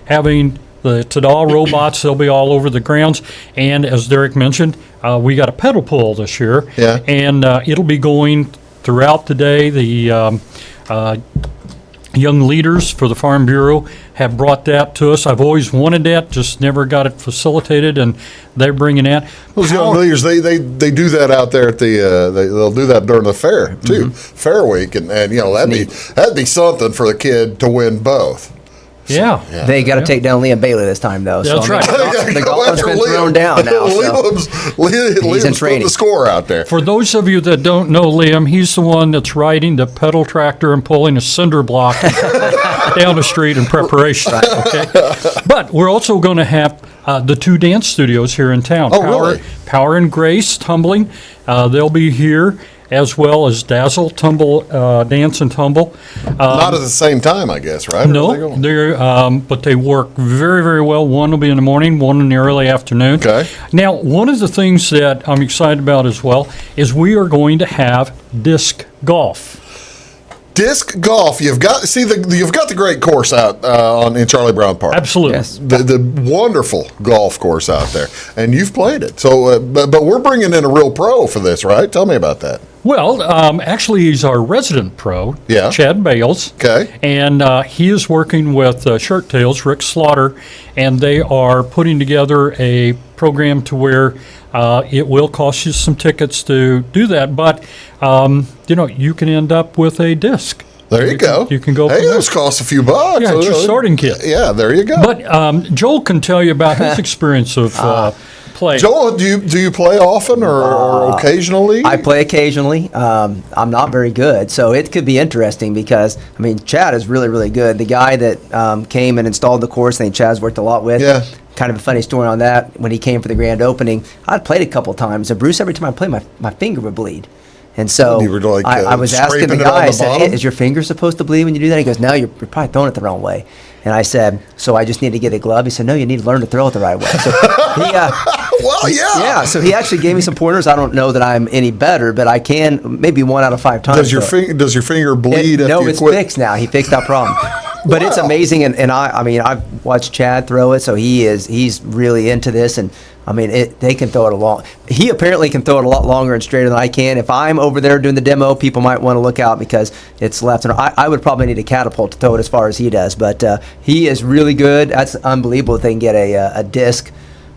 having the Tada robots. They'll be all over the grounds. And as Derek mentioned, we got a pedal pull this year. Yeah. And it'll be going throughout the day. The young leaders for the Farm Bureau have brought that to us. I've always wanted that, just never got it facilitated, and they're bringing that. Those young leaders, they do that out there at the. They'll do that during the fair too, Fair Week, and that'd be something for the kid to win both. Yeah. They got to take down Liam Bailey this time, though. That's right. The gauntlet's been thrown down now. Liam's in training. putting the score out there. For those of you that don't know Liam, he's the one that's riding the pedal tractor and pulling a cinder block down the street in preparation. Okay? But we're also going to have the 2 dance studios here in town. Oh, really? Power and Grace Tumbling. They'll be here, as well as Dazzle Dance and Tumble. Not at the same time, I guess, right? No, but they work very, very well. One will be in the morning, one in the early afternoon. Okay. Now, one of the things that I'm excited about as well is we are going to have disc golf. Disc golf, you've got the great course out in Charlie Brown Park. Absolutely. Yes. The wonderful golf course out there, and you've played it. So, but we're bringing in a real pro for this, right? Tell me about that. Well, actually, he's our resident pro, Yeah. Chad Bales. Okay. And he is working with Shirt Tails, Rick Slaughter, and they are putting together a program to where it will cost you some tickets to do that, but you can end up with a disc. There you go. You can go Hey, from there. those cost a few bucks. Yeah, it's your starting kit. Yeah, there you go. But Joel can tell you about his experience of play. Joel, do you play often or occasionally? I play occasionally. I'm not very good, so it could be interesting because, Chad is really, really good. The guy that came and installed the course, I think Chad's worked a lot with. Yeah. Kind of a funny story on that. When he came for the grand opening, I'd played a couple times, and Bruce, every time I played, my finger would bleed. And so You were like, I was asking the scraping it guy, on I the said, bottom? hey, is your finger supposed to bleed when you do that? He goes, no, you're probably throwing it the wrong way. And I said, so I just need to get a glove? He said, no, you need to learn to throw it the right way. So he, well, yeah. yeah, so he actually gave me some pointers. I don't know that I'm any better, but I can maybe 1 out of 5 times. Does your finger bleed after No, you it's quit? fixed now. He fixed that problem. But it's amazing, and I've watched Chad throw it, so he's really into this, and they can throw it a long. He apparently can throw it a lot longer and straighter than I can. If I'm over there doing the demo, people might want to look out because it's left and I would probably need a catapult to throw it as far as he does. But he is really good. That's unbelievable if they can get a disc.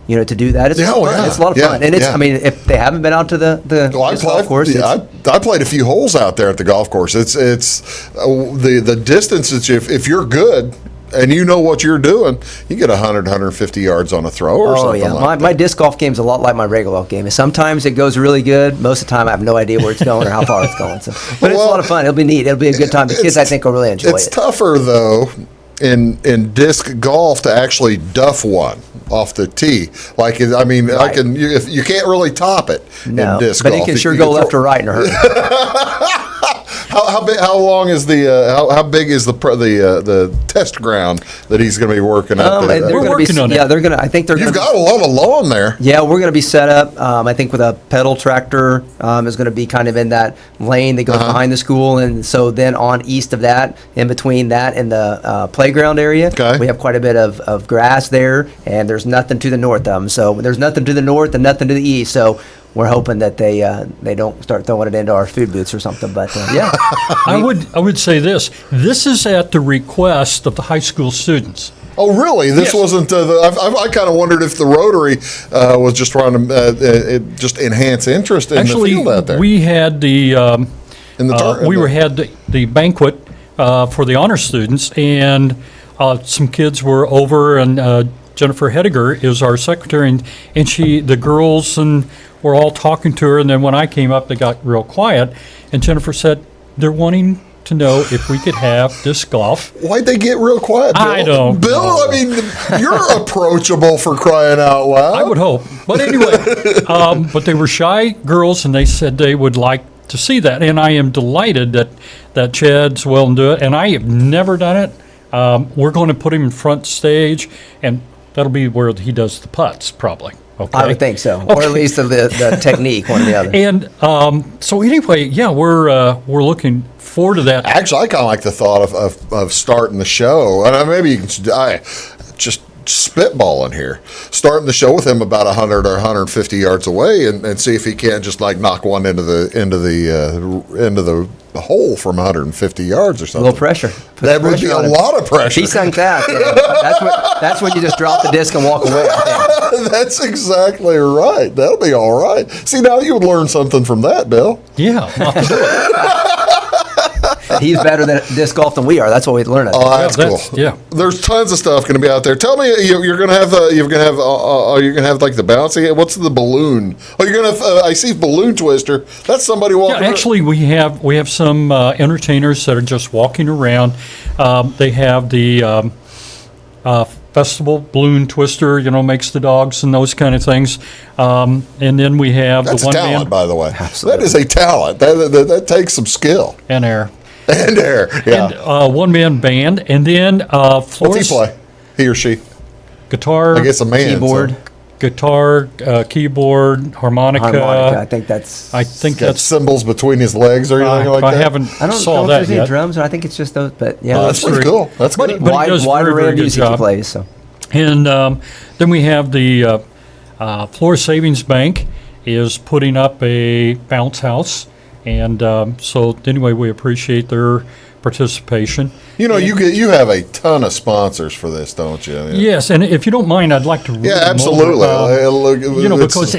To do that, it's a lot of fun. It's a lot of fun, and it's. If they haven't been out to the golf course, I played a few holes out there at the golf course. It's the distance that if you're good and you know what you're doing, you get 150 yards on a throw or something like that. My disc golf game is a lot like my regular golf game. Sometimes it goes really good. Most of the time, I have no idea where it's going or how far it's going. But it's a lot of fun. It'll be neat. It'll be a good time. The kids, I think, will really enjoy it. It's tougher though in disc golf to actually duff one off the tee. Like Right. you can't really top it in disc but golf. it can sure go left or right in a hurry. How big? How long is how big is the test ground that he's going to be working at? We're working on it. Yeah, they're gonna. I think they're. You've got a lot of lawn there. Yeah, we're going to be set up. I think with a pedal tractor is going to be kind of in that lane that goes behind the school, and so then on east of that, in between that and the playground area, we have quite a bit of grass there, and there's nothing to the north of them. So there's nothing to the north and nothing to the east. So we're hoping that they don't start throwing it into our food booths or something. But yeah, I would say this. This is at the request of the high school students. Oh, really? This wasn't I kind of wondered if the Rotary was just trying to just enhance interest in the field out there. We had had the banquet for the honor students, and some kids were over, and Jennifer Hediger is our secretary, and the girls were all talking to her, and then when I came up, they got real quiet, and Jennifer said, they're wanting to know if we could have disc golf. Why'd they get real quiet, Bill? I don't Bill, know. You're approachable for crying out loud. I would hope. But anyway, but they were shy girls, and they said they would like to see that, and I am delighted that Chad's willing to do it, and I have never done it. We're going to put him in front stage, and that'll be where he does the putts, probably. Okay. I would think so, or at least the technique, one or the other. And so anyway, yeah, we're looking forward to that. Actually, I kind of like the thought of starting the show, and maybe you can just spitballing here, starting the show with him about 100 or 150 yards away, and see if he can't just like knock one into the hole from 150 yards or something. A little pressure. That would be a lot of pressure. He sunk that. Yeah. That's when you just drop the disc and walk away. I think. That's exactly right. That'll be all right. See, now you would learn something from that, Bill. Yeah. He's better at disc golf than we are. That's what we learn. Oh, that's cool. Yeah. There's tons of stuff going to be out there. Tell me, you're going to have like the bouncy. What's the balloon? Oh, you're going to have. I see balloon twister. That's somebody walking. Yeah, actually, we have some entertainers that are just walking around. They have the festival balloon twister, makes the dogs and those kind of things. And then we have That's the one talent, man. by the way. Absolutely. That is a talent. That takes some skill And air. and air. Yeah. And one man band, and then What's he Flora's play? He or she? guitar, I guess a man. Keyboard. So. guitar, keyboard, harmonica. I think that's. Got cymbals between his legs or anything like I that? haven't I don't saw know if that there's any yet. drums, and I think it's just those. But yeah, Oh, that's pretty cool. That's good. But he does wide very, array very of good music he job. plays. So. And then we have the Flora Savings Bank is putting up a bounce house, And so anyway, we appreciate their participation. You know, you have a ton of sponsors for this, don't you? Yes, and if you don't mind, I'd like to read them absolutely. over. Because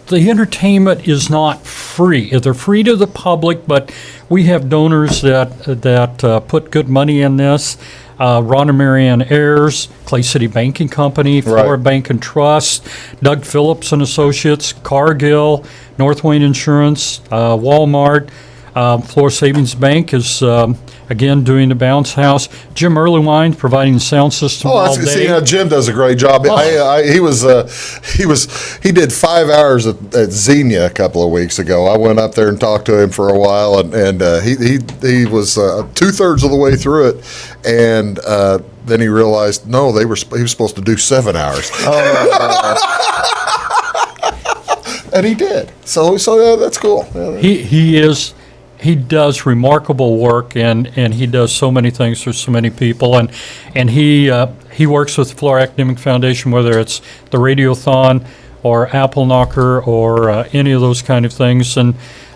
the entertainment is not free. They're free to the public, but we have donors that put good money in this. Ron and Marianne Ayers, Clay City Banking Company, Flora Bank and Trust, Doug Phillips and Associates, Cargill, North Wayne Insurance, Walmart, Flora Savings Bank is again doing the bounce house. Jim Earlywine providing the sound system all day. See, now Jim does a great job. He did 5 hours at Xenia a couple of weeks ago. I went up there and talked to him for a while, and he was 2/3 of the way through it, and then he realized he was supposed to do 7 hours. And he did. So that's cool. He does remarkable work, and he does so many things for so many people, and he works with Flora Academic Foundation, whether it's the Radiothon or Appleknocker or any of those kind of things, and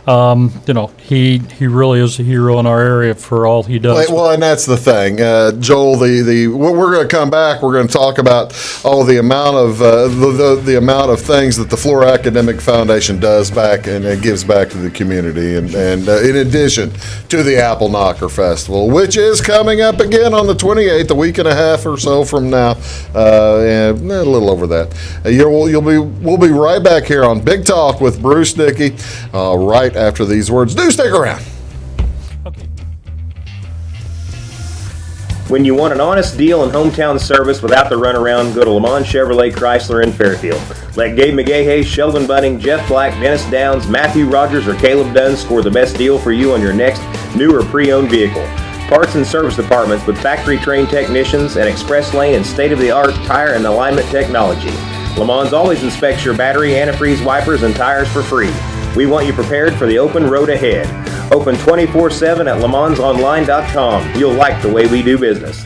he really is a hero in our area for all he does. Well, and that's the thing, Joel. We're going to come back. We're going to talk about the amount of the amount of things that the Flora Academic Foundation does back and gives back to the community, and in addition to the Appleknocker Festival, which is coming up again on the 28th, a week and a half or so from now, and a little over that. We'll be right back here on Big Talk with Bruce Dickey, right after these words. Do stick around. When you want an honest deal and hometown service without the runaround, go to Lamont Chevrolet Chrysler in Fairfield. Let Gabe McGahey, Sheldon Bunning, Jeff Black, Dennis Downs, Matthew Rogers, or Caleb Dunn score the best deal for you on your next new or pre-owned vehicle. Parts and service departments with factory-trained technicians and express lane and state-of-the-art tire and alignment technology. Lamont always inspects your battery, antifreeze, wipers, and tires for free. We want you prepared for the open road ahead. Open 24/7 at LeMansOnline.com. You'll like the way we do business.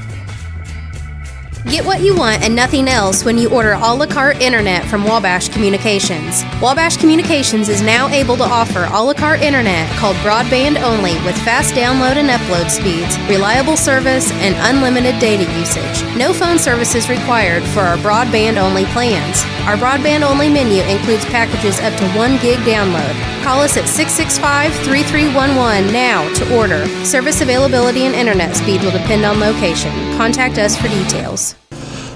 Get what you want and nothing else when you order a la carte internet from Wabash Communications. Wabash Communications is now able to offer a la carte internet called broadband only with fast download and upload speeds, reliable service, and unlimited data usage. No phone services required for our broadband only plans. Our broadband only menu includes packages up to 1 gig download. Call us at 665-3311 now to order. Service availability and internet speed will depend on location. Contact us for details.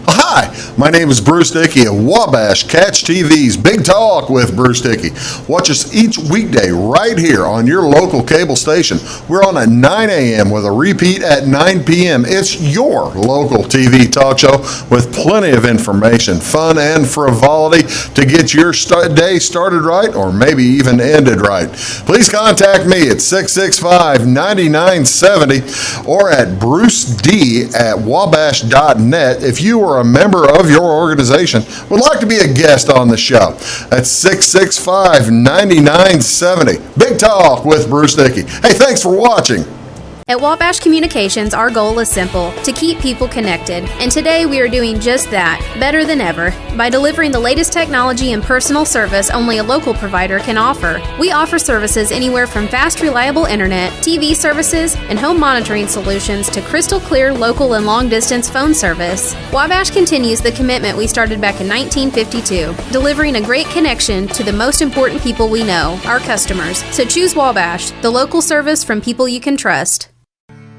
Hi, my name is Bruce Dickey of Wabash Catch TV's Big Talk with Bruce Dickey. Watch us each weekday right here on your local cable station. We're on at 9 a.m. with a repeat at 9 p.m. It's your local TV talk show with plenty of information, fun, and frivolity to get your day started right or maybe even ended right. Please contact me at 665-9970 or at bruced@wabash.net if you are a member of your organization would like to be a guest on the show. That's 665-9970. Big Talk with Bruce Dickey. Hey, thanks for watching. At Wabash Communications, our goal is simple: to keep people connected. And today we are doing just that, better than ever, by delivering the latest technology and personal service only a local provider can offer. We offer services anywhere from fast, reliable internet, TV services, and home monitoring solutions to crystal clear local and long-distance phone service. Wabash continues the commitment we started back in 1952, delivering a great connection to the most important people we know, our customers. So choose Wabash, the local service from people you can trust.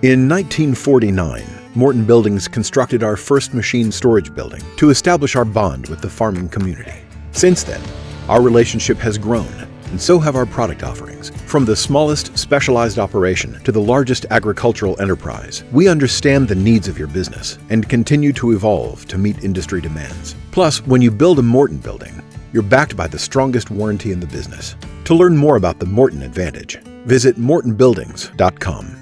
In 1949, Morton Buildings constructed our first machine storage building to establish our bond with the farming community. Since then, our relationship has grown, and so have our product offerings. From the smallest specialized operation to the largest agricultural enterprise, we understand the needs of your business and continue to evolve to meet industry demands. Plus, when you build a Morton building, you're backed by the strongest warranty in the business. To learn more about the Morton Advantage, visit mortonbuildings.com.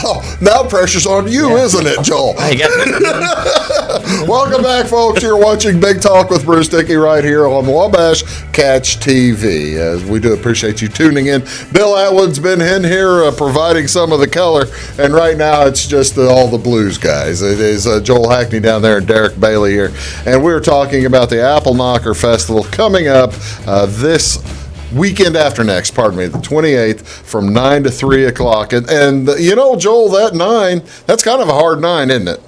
Oh, now pressure's on you, isn't it, Joel? You got Welcome back, folks. You're watching Big Talk with Bruce Dickey right here on Wabash Catch TV. We do appreciate you tuning in. Bill Atwood's been in here providing some of the color, and right now it's just all the blues guys. It is Joel Hackney down there and Derek Bailey here, and we're talking about the Appleknocker Festival coming up this weekend after next, the 28th, from 9 to 3 o'clock. And you know, Joel, that 9, that's kind of a hard 9, isn't it?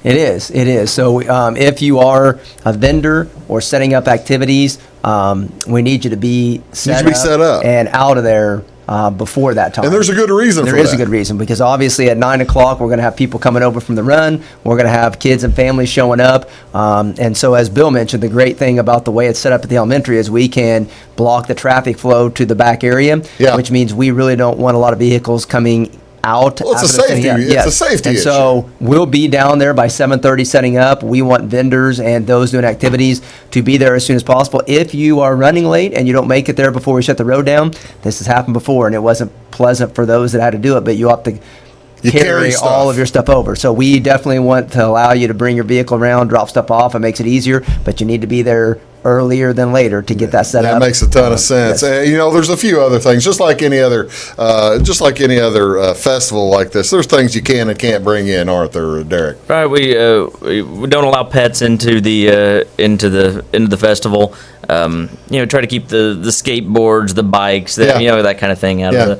It is. So if you are a vendor or setting up activities, we need you to be set up and out of there before that time. And there's a good reason for that. There is a good reason, because obviously at 9 o'clock we're going to have people coming over from the run. We're going to have kids and families showing up. And so, as Bill mentioned, the great thing about the way it's set up at the elementary is we can block the traffic flow to the back area, which means we really don't want a lot of vehicles coming out. Well, it's a safety issue. So we'll be down there by 7:30 setting up. We want vendors and those doing activities to be there as soon as possible. If you are running late and you don't make it there before we shut the road down, this has happened before, and it wasn't pleasant for those that had to do it, but you have to carry all of your stuff over. So we definitely want to allow you to bring your vehicle around, drop stuff off. It makes it easier, but you need to be there earlier than later to get that set up. That makes a ton of sense. Yes. You know, there's a few other things, just like any other festival like this. There's things you can and can't bring in, aren't there, Derek? Right. We don't allow pets into the festival. Try to keep the skateboards, the bikes, that kind of thing out of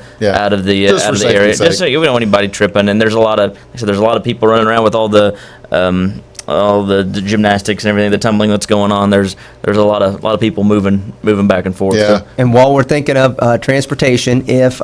the area. Just so we don't want anybody tripping. And there's a lot of people running around with all the gymnastics and everything, the tumbling that's going on. There's a lot of people moving back and forth. Yeah. And while we're thinking of transportation, if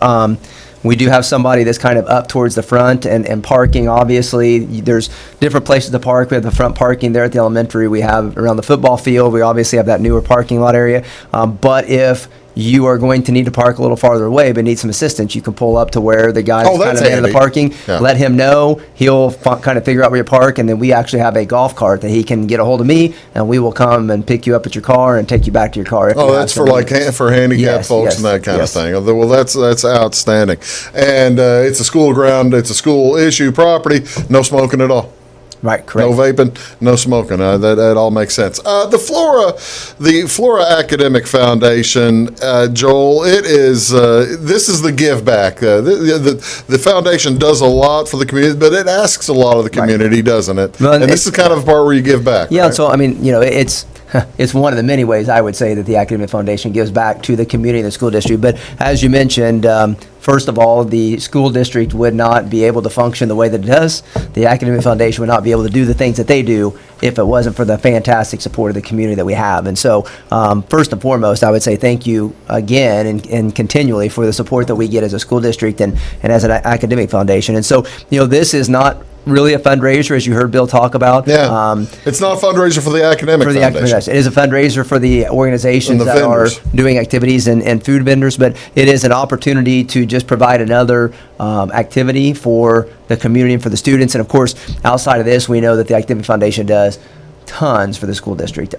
we do have somebody that's kind of up towards the front and parking, obviously there's different places to park. We have the front parking there at the elementary. We have around the football field. We obviously have that newer parking lot area. But if you are going to need to park a little farther away but need some assistance, you can pull up to where the guy that's kind of manning the parking. Yeah. Let him know. He'll kind of figure out where you park, and then we actually have a golf cart that he can get a hold of me, and we will come and pick you up at your car and take you back to your car. Oh, that's for for handicapped folks and that kind of thing. Well, that's outstanding. And it's a school ground. It's a school issue property. No smoking at all. Right, correct. No vaping, no smoking. That all makes sense. The Flora Academic Foundation, Joel. This is the give back. The foundation does a lot for the community, but it asks a lot of the community, doesn't it? Well, and this is kind of a part where you give back. Yeah. Right? So I mean, it's one of the many ways I would say that the Academic Foundation gives back to the community and the school district. But as you mentioned, first of all, the school district would not be able to function the way that it does. The Academic Foundation would not be able to do the things that they do if it wasn't for the fantastic support of the community that we have. And so, first and foremost, I would say thank you again and continually for the support that we get as a school district and as an academic foundation. And so, this is not really a fundraiser, as you heard Bill talk about. Yeah, it's not a fundraiser for the Academic Foundation. It is a fundraiser for the organizations that vendors are doing activities and food vendors, but it is an opportunity to just provide another activity for the community and for the students. And of course, outside of this, we know that the Academic Foundation does tons for the school district.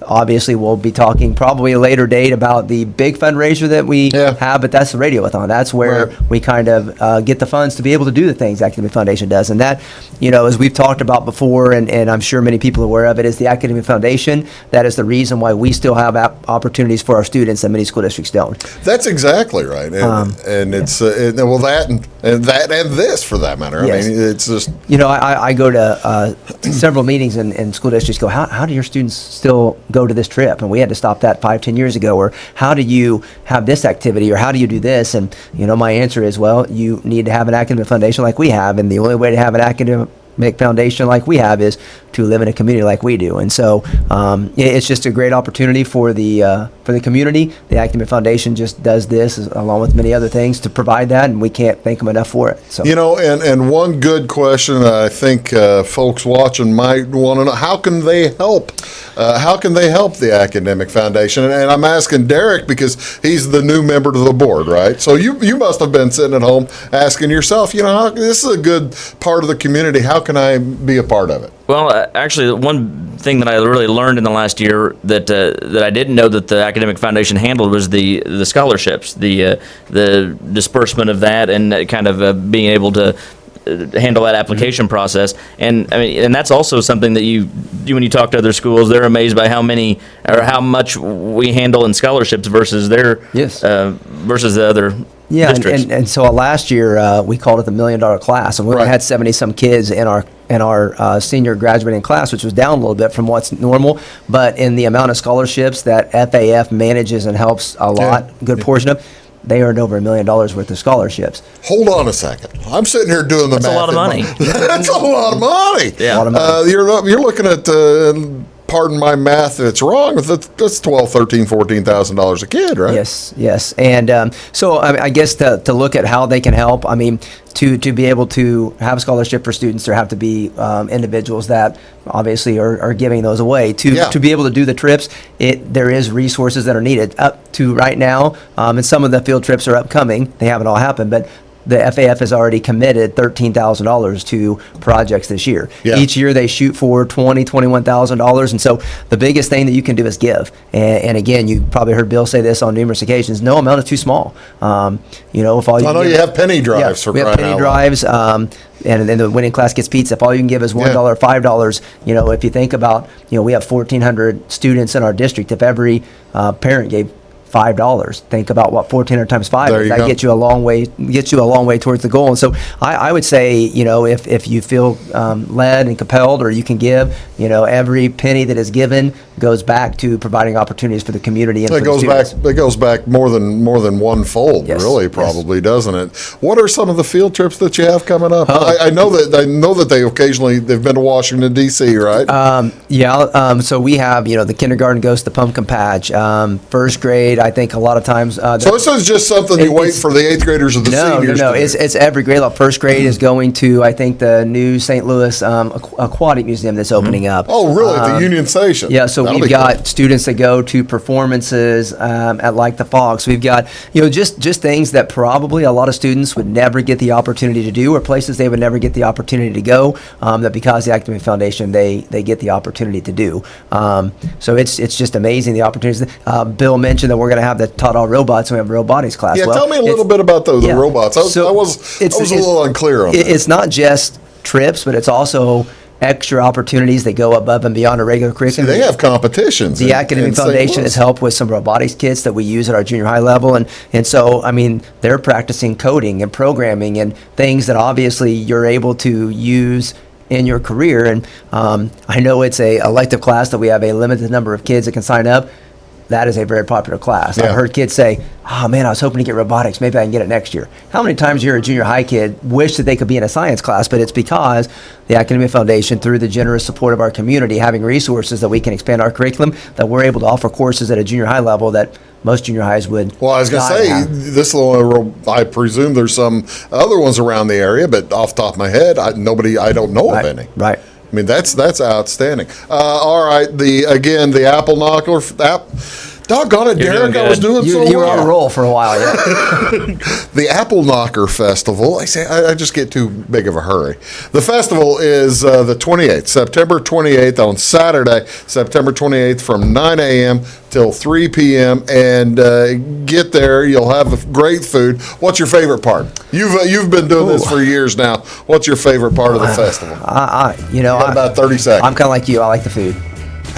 Obviously, we'll be talking probably a later date about the big fundraiser that we have, but that's the Radioathon. That's where we kind of get the funds to be able to do the things the Academic Foundation does. And that, as we've talked about before, and I'm sure many people are aware of it, is the Academic Foundation. That is the reason why we still have opportunities for our students that many school districts don't. That's exactly right. And it's, that and this, for that matter. Yes. I mean, it's just... I go to several meetings and school districts go, how do your students still go to this trip? And we had to stop that 5-10 years ago. Or how do you have this activity? Or how do you do this? And my answer is, well, you need to have an academic foundation like we have, and the only way to have an academic foundation like we have is to live in a community like we do. And so it's just a great opportunity for the community. The Academic Foundation just does this along with many other things to provide that, and we can't thank them enough for it. So and one good question that I think folks watching might want to know: how can they help? How can they help the Academic Foundation? And I'm asking Derek because he's the new member to the board, right? So you must have been sitting at home asking yourself, this is a good part of the community. How can I be a part of it? Well, actually, one thing that I really learned in the last year that I didn't know that the Academic Foundation handled was the scholarships, the disbursement of that, and kind of being able to handle that application process. And I mean, and that's also something that you when you talk to other schools, they're amazed by how many or how much we handle in scholarships versus their versus the other. Yeah, districts. and so last year we called it the $1 million class, and we only had 70-some kids in our senior graduating class, which was down a little bit from what's normal. But in the amount of scholarships that FAF manages and helps a lot, good portion of, they earned over $1 million worth of scholarships. Hold on a second. I'm sitting here doing the math. That's a lot of money. That's a lot of money. Yeah. A lot of money. You're looking at. Pardon my math if it's wrong, but that's $12,000, $13,000, $14,000 a kid, right? Yes. And so I guess to look at how they can help, I mean, to be able to have a scholarship for students, there have to be individuals that obviously are giving those away. To be able to do the trips, there is resources that are needed. Up to right now, and some of the field trips are upcoming. They haven't all happened, but the FAF has already committed $13,000 to projects this year. Yeah. Each year they shoot for $21,000, and so the biggest thing that you can do is give. And again, you probably heard Bill say this on numerous occasions: no amount is too small. If all you you have penny drives for we have crying penny out loud. drives. And then the winning class gets pizza. If all you can give is $1 or $5, if you think about, we have 1,400 students in our district. If every parent gave $5, think about what 1,400 times 5 There is. you That go. gets you a long way towards the goal. And so I would say, if you feel led and compelled, or you can give, every penny that is given goes back to providing opportunities for the community and for the students. It goes back more than one fold, Yes, really, yes. probably, doesn't it? What are some of the field trips that you have coming up? I know that they've been to Washington D.C., right? So we have, the kindergarten goes to pumpkin patch, first grade. I think a lot of times. So this is just something you wait for the 8th graders or the seniors No. to do. It's every grade level. First grade is going to, I think, the new St. Louis Aquatic Museum that's opening up. Oh, really? The Union Station? Yeah, so That'll we've be got cool. students that go to performances at like the Fox. We've got, just things that probably a lot of students would never get the opportunity to do, or places they would never get the opportunity to go, that because the Academic Foundation, they get the opportunity to do. So it's just amazing, the opportunities. Bill mentioned that we're going to have the taught all robots, and we have a robotics class. Yeah, Well, tell me a little bit about the yeah. robots. I was a little unclear on that. It's not just trips, but it's also extra opportunities that go above and beyond a regular curriculum. They have competitions. The Academic Foundation has helped with some robotics kits that we use at our junior high level. And so, I mean, they're practicing coding and programming and things that obviously you're able to use in your career. And I know it's a elective class that we have a limited number of kids that can sign up. That is a very popular class. Yeah. I've heard kids say, oh man, I was hoping to get robotics. Maybe I can get it next year. How many times you hear a junior high kid wish that they could be in a science class, but it's because the Academic Foundation, through the generous support of our community, having resources that we can expand our curriculum, that we're able to offer courses at a junior high level that most junior highs would. Well, I was going to not say, have. this little, I presume there's some other ones around the area, but off the top of my head, I don't know of any. Right. I mean, that's outstanding. All right, the Appleknocker. Doggone it, You're Derek! doing I was good. doing so You were well. on a roll for a while, yeah. The Appleknocker Festival. I just get too big of a hurry. The festival is the 28th, September 28th, on Saturday, September 28th, from 9 a.m. till 3 p.m. And get there. You'll have great food. What's your favorite part? You've been doing this for years now. What's your favorite part of the festival? You got about 30 seconds. I'm kind of like you. I like the food.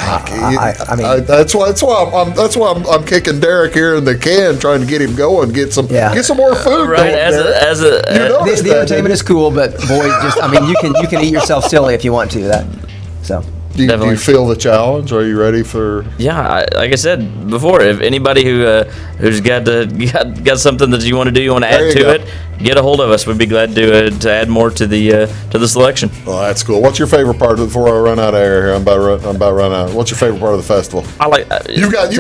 I mean, that's why I'm kicking Derek here in the can, trying to get him going, get some more food. Right, going, Derek. You noticed the that, entertainment is cool, but boy, you can eat yourself silly if you want to. Do you feel the challenge? Are you ready for? Yeah, like I said before, if anybody who's got something that you want to do, you want to There add you to go. it, get a hold of us. We'd be glad to add more to the selection. Well, that's cool. What's your favorite part? Before I run out of air here, I'm about run out. What's your favorite part of the festival? I like. You've got kids,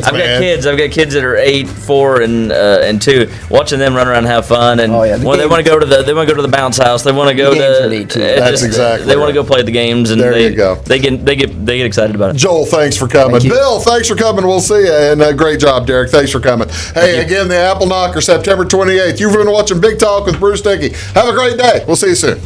I've man. got kids. I've got kids that are 8, 4, and 2. Watching them run around and have fun, and when they want to go to the bounce house, they want to go games are to. neat, too. That's exactly They want right. to go play the games, and There you go. They get excited about it. Joel, thanks for coming. Thank you. Bill, thanks for coming. We'll see you. And great job, Derek. Thanks for coming. Hey, again, the Appleknocker, September 28th. You've been watching Big Talk with Bruce Dickey. Have a great day. We'll see you soon.